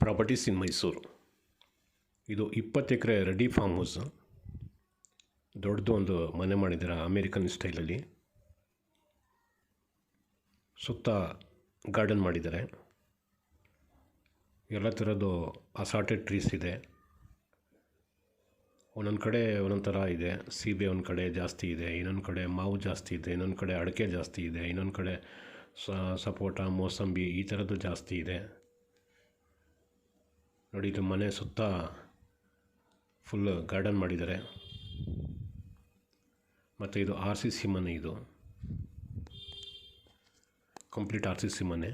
Properties ಇನ್ ಮೈಸೂರು. ಇದು 20 ಎಕರೆ ready farm house. ದೊಡ್ಡದು ಒಂದು ಮನೆ ಮಾಡಿದ್ದಾರೆ ಅಮೇರಿಕನ್ ಸ್ಟೈಲಲ್ಲಿ. ಸುತ್ತ ಗಾರ್ಡನ್ ಮಾಡಿದ್ದಾರೆ. ಎಲ್ಲ ಥರದ್ದು ಅಸಾರ್ಟೆಡ್ ಟ್ರೀಸ್ ಇದೆ. ಒಂದೊಂದು ಕಡೆ ಒಂದೊಂದು ಥರ ಇದೆ. ಸೀಬೆ ಒಂದು ಕಡೆ ಜಾಸ್ತಿ ಇದೆ, ಇನ್ನೊಂದು ಕಡೆ ಮಾವು ಜಾಸ್ತಿ ಇದೆ, ಇನ್ನೊಂದು ಕಡೆ ಅಡಿಕೆ ಜಾಸ್ತಿ ಇದೆ, ಇನ್ನೊಂದು ಕಡೆ ಸಪೋಟ, ಮೋಸಂಬಿ ಈ ಥರದ್ದು ಜಾಸ್ತಿ ಇದೆ. ನೋಡಿ, ಇದು ಮನೆ ಸುತ್ತ ಫುಲ್ ಗಾರ್ಡನ್ ಮಾಡಿದ್ದಾರೆ. ಮತ್ತು ಇದು RCC ಮನೆ. ಇದು ಕಂಪ್ಲೀಟ್ RCC ಮನೆ.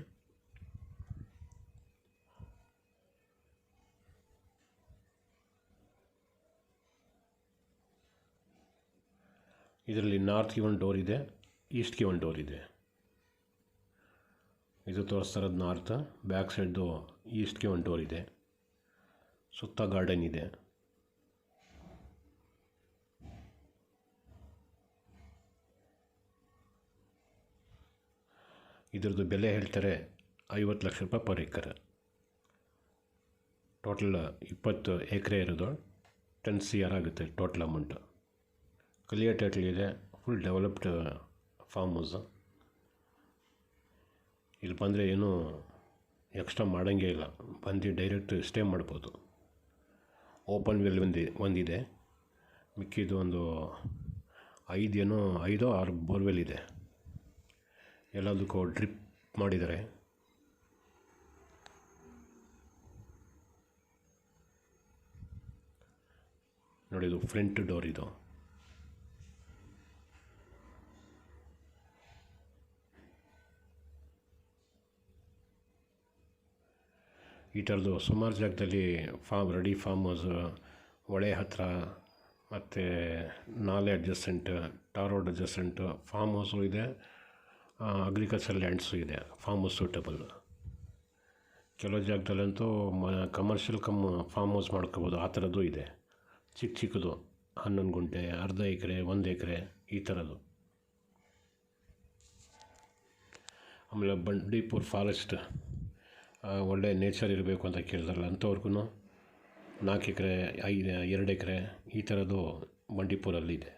ಇದರಲ್ಲಿ ನಾರ್ತ್ಗೆ ಒಂದು ಡೋರ್ ಇದೆ, ಈಸ್ಟ್ಗೆ ಒಂದು ಡೋರ್ ಇದೆ. ಇದು ತೋರಿಸ್ತಾ ಇರೋದು ನಾರ್ತ್, ಬ್ಯಾಕ್ ಸೈಡ್ದು ಈಸ್ಟ್ಗೆ ಒಂದು ಡೋರ್ ಇದೆ. ಸುತ್ತ ಗಾರ್ಡನ್ ಇದೆ. ಇದರದ್ದು ಬೆಲೆ ಹೇಳ್ತಾರೆ 50 ಲಕ್ಷ ರೂಪಾಯಿ ಪರ್ ಏಕರ್. ಟೋಟಲ್ 20 ಎಕರೆ ಇರೋದು 10 CR ಆಗುತ್ತೆ ಟೋಟಲ್ ಅಮೌಂಟ್. ಕ್ಲಿಯರ್ ಟೈಟಲ್ ಇದೆ. Full developed farm house. ಇಲ್ಲಿ ಬಂದರೆ ಏನೂ ಎಕ್ಸ್ಟ್ರಾ ಮಾಡೋಂಗೇ ಇಲ್ಲ. ಬಂದು ಡೈರೆಕ್ಟ್ ಸ್ಟೇ ಮಾಡ್ಬೋದು. ಓಪನ್ ವೆಲ್ ಒಂದಿದೆ. ಮಿಕ್ಕಿದ್ದು ಒಂದು 5 6 ಬೋರ್ವೆಲ್ ಇದೆ. ಎಲ್ಲದಕ್ಕೂ ಡ್ರಿಪ್ ಮಾಡಿದ್ದಾರೆ. ನೋಡಿ, ಇದು ಫ್ರಂಟ್ ಡೋರ್. ಇದು ಈ ಥರದ್ದು ಸುಮಾರು ಜಾಗದಲ್ಲಿ ರೆಡಿ ಫಾರ್ಮ್ ಹೌಸ್, ಹೊಳೆ ಹತ್ತಿರ ಮತ್ತು ನಾಲೆ adjacent, tar road adjacent farm house ಇದೆ. ಅಗ್ರಿಕಲ್ಚರ್ ಲ್ಯಾಂಡ್ಸು ಇದೆ ಫಾರ್ಮ್ ಹೌಸ್ ಸೂಟಬಲ್. ಕೆಲವು ಜಾಗದಲ್ಲಂತೂ ಕಮರ್ಷಿಯಲ್ ಫಾರ್ಮ್ ಹೌಸ್ ಮಾಡ್ಕೋಬೋದು. ಆ ಥರದ್ದು ಇದೆ. ಚಿಕ್ಕದು 11 ಗುಂಟೆ, ಅರ್ಧ ಎಕರೆ, 1 ಎಕರೆ ಈ ಥರದ್ದು. ಆಮೇಲೆ ಬಂಡೀಪುರ ಫಾರೆಸ್ಟ್, ಒಳ್ಳೆ ನೇಚರ್ ಇರಬೇಕು ಅಂತ ಕೇಳಿದಾರಲ್ಲ ಅಂಥವ್ರಿಗೂ 4 ಎಕರೆ, 2 ಎಕರೆ ಈ ಥರದ್ದು ಬಂಡೀಪುರಲ್ಲಿದೆ.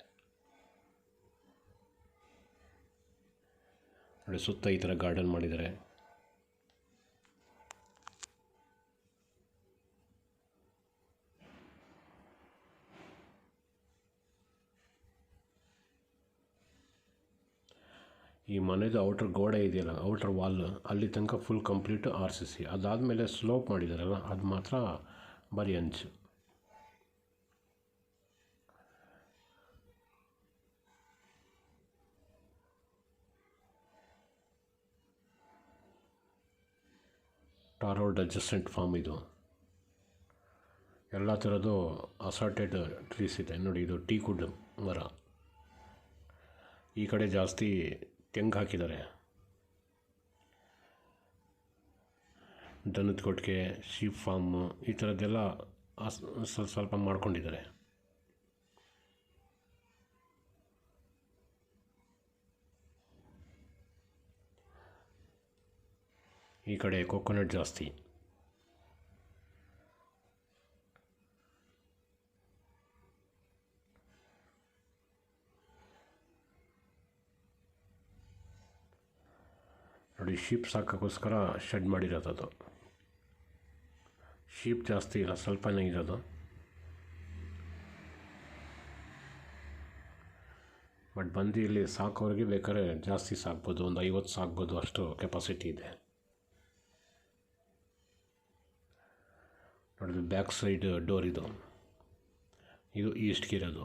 ನೋಡಿ, ಸುತ್ತ ಈ ಥರ ಗಾರ್ಡನ್ ಮಾಡಿದ್ದಾರೆ. ಈ ಮನೆದು ಔಟರ್ ಗೋಡೆ ಇದೆಯಲ್ಲ, ಔಟರ್ ವಾಲ್, ಅಲ್ಲಿ ತನಕ ಫುಲ್ ಕಂಪ್ಲೀಟ್ RCC. ಅದಾದಮೇಲೆ ಸ್ಲೋಪ್ ಮಾಡಿದಾರಲ್ಲ, ಅದು ಮಾತ್ರ ಬರೀ ಅಂಚು. ಟಾರ್ ರೋಡ್ ಅಡ್ಜಸ್ಟೆಂಟ್ ಫಾರ್ಮ್ ಇದು. ಎಲ್ಲ ಥರದ್ದು ಅಸಾರ್ಟೆಡ್ ಟ್ರೀಸ್ ಇದೆ. ನೋಡಿ, ಇದು ಟೀಕುಡ್ ಮರ. ಈ ಕಡೆ ಜಾಸ್ತಿ ತೆಂಗು ಹಾಕಿದ್ದಾರೆ. ದನದ ಕೊಟ್ಟಿಗೆ, ಶೀಪ್ ಫಾರ್ಮ್ ಈ ಥರದ್ದೆಲ್ಲ ಸ್ವಲ್ಪ ಮಾಡ್ಕೊಂಡಿದ್ದಾರೆ. ಈ ಕಡೆ ಕೊಕೊನಟ್ ಜಾಸ್ತಿ. ನೋಡಿ, ಶೀಪ್ ಸಾಕೋಕ್ಕೋಸ್ಕರ ಶೆಡ್ ಮಾಡಿರೋದು. ಶೀಪ್ ಜಾಸ್ತಿ ಇಲ್ಲ, ಸ್ವಲ್ಪನೇ ಇರೋದು. ಬಟ್ ಬಂದು ಇಲ್ಲಿ ಸಾಕೋರಿಗೆ ಬೇಕಾದ್ರೆ ಜಾಸ್ತಿ ಸಾಕ್ಬೋದು, ಒಂದು 50 ಸಾಕ್ಬೋದು, ಅಷ್ಟು ಕೆಪಾಸಿಟಿ ಇದೆ. ನೋಡಿದ್ರೆ ಬ್ಯಾಕ್ ಸೈಡ್ ಡೋರ್ ಇದು ಈಸ್ಟ್ಗೆ ಇರೋದು.